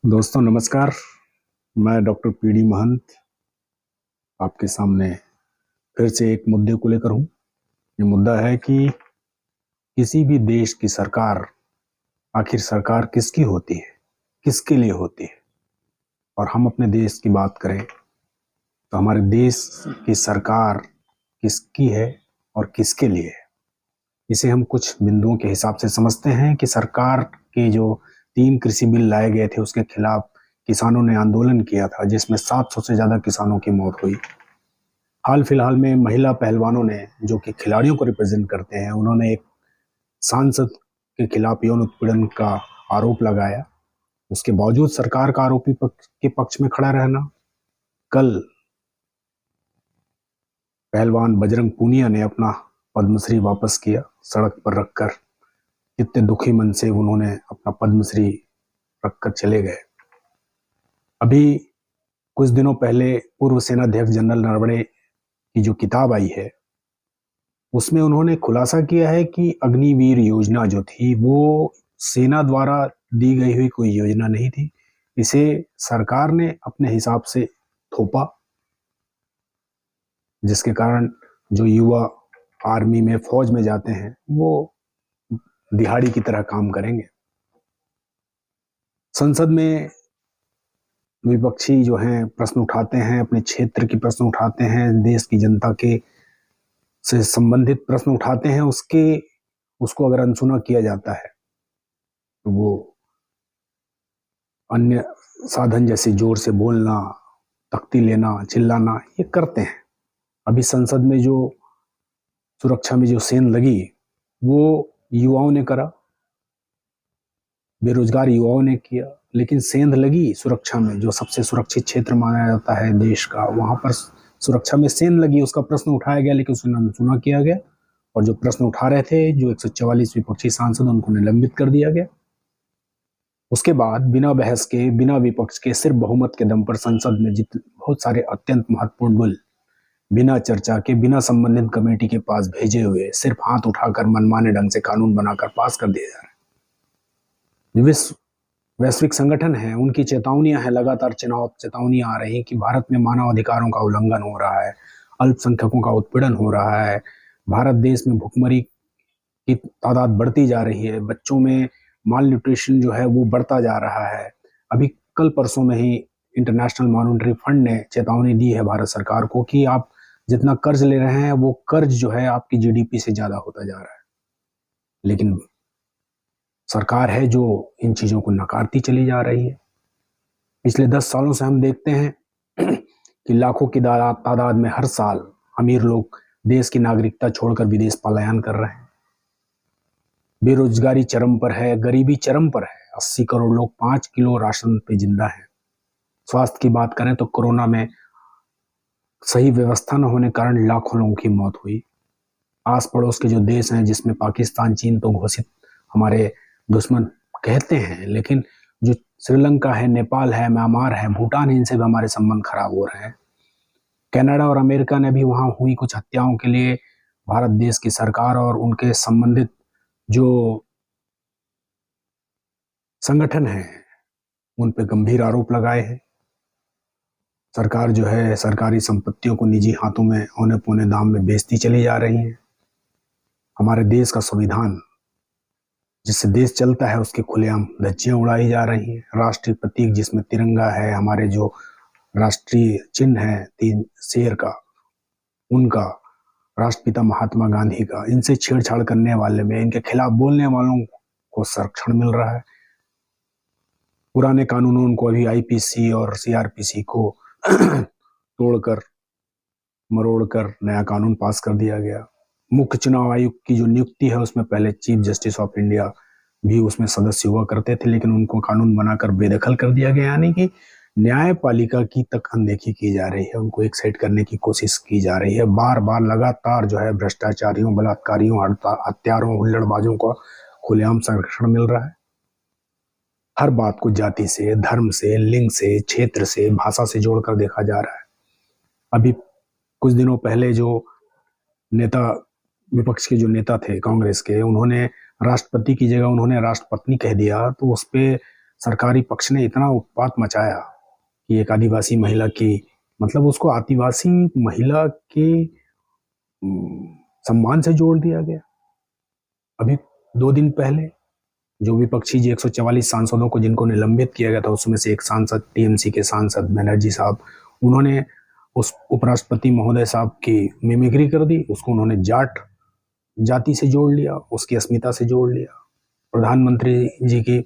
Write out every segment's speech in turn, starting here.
दोस्तों नमस्कार। मैं डॉक्टर पीडी महंत आपके सामने फिर से एक मुद्दे को लेकर हूँ। ये मुद्दा है कि किसी भी देश की सरकार आखिर सरकार किसकी होती है, किसके लिए होती है। और हम अपने देश की बात करें तो हमारे देश की सरकार किसकी है और किसके लिए है। इसे हम कुछ बिंदुओं के हिसाब से समझते हैं कि सरकार के जो 3 कृषि बिल लाए गए थे उसके खिलाफ किसानों ने आंदोलन किया था, जिसमें 700 से ज्यादा किसानों की मौत हुई। हाल फिलहाल में महिला पहलवानों ने, जो कि खिलाड़ियों को रिप्रेजेंट करते हैं, उन्होंने एक सांसद के खिलाफ यौन उत्पीड़न का आरोप लगाया। उसके बावजूद सरकार का आरोपी के पक्ष में खड़ा रहना। कल पहलवान बजरंग पूनिया ने अपना पद्मश्री वापस किया, सड़क पर रखकर कितने दुखी मन से उन्होंने अपना पद्मश्री रखकर चले गए। अभी कुछ दिनों पहले पूर्व सेनाध्यक्ष जनरल नरवणे की जो किताब आई है उसमें उन्होंने खुलासा किया है कि अग्निवीर योजना जो थी वो सेना द्वारा दी गई हुई कोई योजना नहीं थी। इसे सरकार ने अपने हिसाब से थोपा, जिसके कारण जो युवा आर्मी में, फौज में जाते हैं वो दिहाड़ी की तरह काम करेंगे। संसद में विपक्षी जो हैं प्रश्न उठाते हैं, अपने क्षेत्र के प्रश्न उठाते हैं, देश की जनता के से संबंधित प्रश्न उठाते हैं। उसको अगर अनसुना किया जाता है तो वो अन्य साधन जैसे जोर से बोलना, तख्ती लेना, चिल्लाना ये करते हैं। अभी संसद में जो सुरक्षा में जो सेंध लगी वो युवाओं ने करा, बेरोजगार युवाओं ने किया। लेकिन सेंध लगी सुरक्षा में, जो सबसे सुरक्षित क्षेत्र माना जाता है देश का, वहां पर सुरक्षा में सेंध लगी, उसका प्रश्न उठाया गया लेकिन उसे अनसुना किया गया। और जो प्रश्न उठा रहे थे, जो 144 विपक्षी सांसद, उनको निलंबित कर दिया गया। उसके बाद बिना बहस के, बिना विपक्ष के, सिर्फ बहुमत के दम पर संसद में बहुत सारे अत्यंत महत्वपूर्ण बिल बिना चर्चा के, बिना संबंधित कमेटी के पास भेजे हुए, सिर्फ हाथ उठाकर मनमाने ढंग से कानून बनाकर पास कर दिए जा रहे हैं। वैश्विक संगठन है, उनकी चेतावनियां हैं, लगातार चेतावनियां आ रही कि भारत में मानव अधिकारों का उल्लंघन हो रहा है, अल्पसंख्यकों का उत्पीड़न हो रहा है, भारत देश में भुखमरी की तादाद बढ़ती जा रही है, बच्चों में माल न्यूट्रिशन जो है वो बढ़ता जा रहा है। अभी कल परसों में ही इंटरनेशनल मॉनेटरी फंड ने चेतावनी दी है भारत सरकार को कि आप जितना कर्ज ले रहे हैं वो कर्ज जो है आपकी जीडीपी से ज्यादा होता जा रहा है। लेकिन सरकार है जो इन चीजों को नकारती चली जा रही है। पिछले 10 सालों से हम देखते हैं कि लाखों की तादाद में हर साल अमीर लोग देश की नागरिकता छोड़कर विदेश पलायन कर रहे हैं। बेरोजगारी चरम पर है, गरीबी चरम पर है। 80 करोड़ लोग 5 किलो राशन पे जिंदा हैं। स्वास्थ्य की बात करें तो कोरोना में सही व्यवस्था न होने कारण लाखों लोगों की मौत हुई। आस पड़ोस के जो देश हैं, जिसमें पाकिस्तान, चीन तो घोषित हमारे दुश्मन कहते हैं, लेकिन जो श्रीलंका है, नेपाल है, म्यांमार है, भूटान है, इनसे भी हमारे संबंध खराब हो रहे हैं। कनाडा और अमेरिका ने भी वहां हुई कुछ हत्याओं के लिए भारत देश की सरकार और उनके संबंधित जो संगठन है उन पे गंभीर आरोप लगाए हैं। सरकार जो है सरकारी संपत्तियों को निजी हाथों में औने पौने दाम में बेचती चली जा रही है। हमारे देश का संविधान जिससे देश चलता है उसके खुलेआम धज्जियां उड़ाई जा रही हैं। राष्ट्रीय प्रतीक जिसमें तिरंगा है, हमारे जो राष्ट्रीय चिन्ह है 3 शेर का, उनका, राष्ट्रपिता महात्मा गांधी का, इनसे छेड़छाड़ करने वाले में, इनके खिलाफ बोलने वालों को संरक्षण मिल रहा है। पुराने कानूनों को अभी आईपीसी और सीआरपीसी को तोड़कर मरोड़कर नया कानून पास कर दिया गया। मुख्य चुनाव आयुक्त की जो नियुक्ति है उसमें पहले चीफ जस्टिस ऑफ इंडिया भी उसमें सदस्य हुआ करते थे, लेकिन उनको कानून बनाकर बेदखल कर दिया गया। यानी कि न्यायपालिका की तक अनदेखी की जा रही है, उनको एक साइड करने की कोशिश की जा रही है। बार बार लगातार जो है भ्रष्टाचारियों, बलात्कारियों, हत्यारों, हुल्लड़बाजों को खुलेआम संरक्षण मिल रहा है। हर बात को जाति से, धर्म से, लिंग से, क्षेत्र से, भाषा से जोड़कर देखा जा रहा है। अभी कुछ दिनों पहले जो नेता, विपक्ष के जो नेता थे कांग्रेस के, उन्होंने राष्ट्रपति की जगह उन्होंने राष्ट्रपत्नी कह दिया, तो उस पे सरकारी पक्ष ने इतना उत्पात मचाया कि एक आदिवासी महिला की, मतलब उसको आदिवासी महिला के सम्मान से जोड़ दिया गया। अभी 2 दिन पहले जो विपक्षी जी 144 सांसदों को जिनको निलंबित किया गया था, उसमें से एक सांसद, टीएमसी के सांसद बनर्जी साहब, उन्होंने उस उपराष्ट्रपति महोदय साहब की मिमिक्री कर दी, उसको उन्होंने जाति से जोड़ लिया, उसकी अस्मिता से जोड़ लिया। प्रधानमंत्री जी की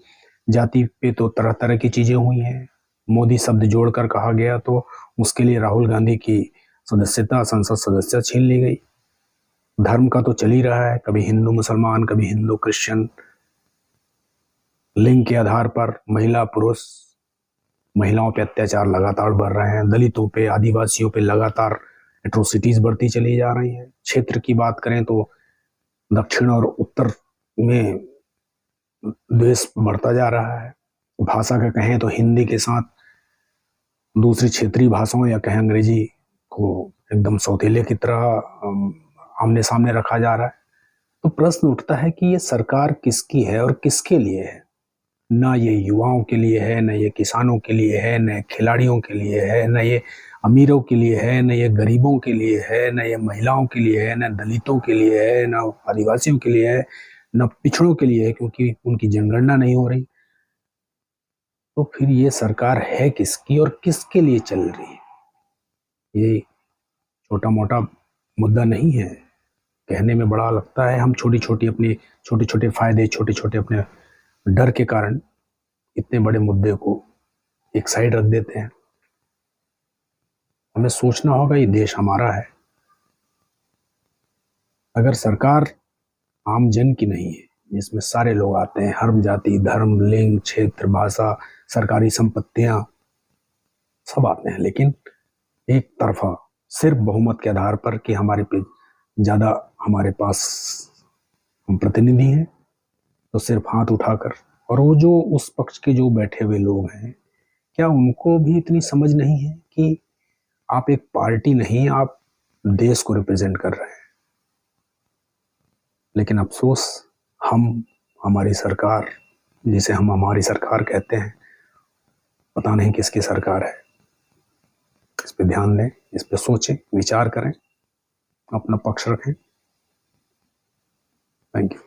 जाति पे तो तरह तरह की चीजें हुई हैं। मोदी शब्द जोड़कर कहा गया तो उसके लिए राहुल गांधी की सदस्यता, संसद सदस्यता छीन ली गई। धर्म का तो चल ही रहा है, कभी हिंदू मुसलमान, कभी हिंदू क्रिश्चियन, लिंग के आधार पर महिला पुरुष, महिलाओं पे अत्याचार लगातार बढ़ रहे हैं, दलितों पे, आदिवासियों पे लगातार एट्रोसिटीज बढ़ती चली जा रही हैं। क्षेत्र की बात करें तो दक्षिण और उत्तर में द्वेष बढ़ता जा रहा है। भाषा का कहें तो हिंदी के साथ दूसरी क्षेत्रीय भाषाओं या कहें अंग्रेजी को एकदम सौतेले की तरह आमने सामने रखा जा रहा है। तो प्रश्न उठता है कि ये सरकार किसकी है और किसके लिए है? ना ये युवाओं के लिए है, न ये किसानों के लिए है, न खिलाड़ियों के लिए है, न ये अमीरों के लिए है, न ये गरीबों के लिए है, न ये महिलाओं के लिए है, न दलितों के लिए है, न आदिवासियों के लिए है, न पिछड़ों के लिए है, क्योंकि उनकी जनगणना नहीं हो रही। तो फिर ये सरकार है किसकी और किसके लिए चल रही है? ये छोटा मोटा मुद्दा नहीं है, कहने में बड़ा लगता है। हम छोटे छोटे फायदे, छोटे छोटे अपने डर के कारण इतने बड़े मुद्दे को एक साइड रख देते हैं। हमें सोचना होगा, ये देश हमारा है। अगर सरकार आम जन की नहीं है, जिसमें सारे लोग आते हैं, हर जाति, धर्म, लिंग, क्षेत्र, भाषा, सरकारी संपत्तियां सब आते हैं, लेकिन एक तरफा सिर्फ बहुमत के आधार पर कि हमारे पे ज्यादा, हमारे पास हम प्रतिनिधि हैं, तो सिर्फ हाथ उठाकर, और वो जो उस पक्ष के जो बैठे हुए लोग हैं, क्या उनको भी इतनी समझ नहीं है कि आप एक पार्टी नहीं, आप देश को रिप्रेजेंट कर रहे हैं? लेकिन अफसोस, हमारी सरकार, जिसे हम हमारी सरकार कहते हैं, पता नहीं किसकी सरकार है। इस पे ध्यान दें, इस पे सोचें, विचार करें, अपना पक्ष रखें। Thank you.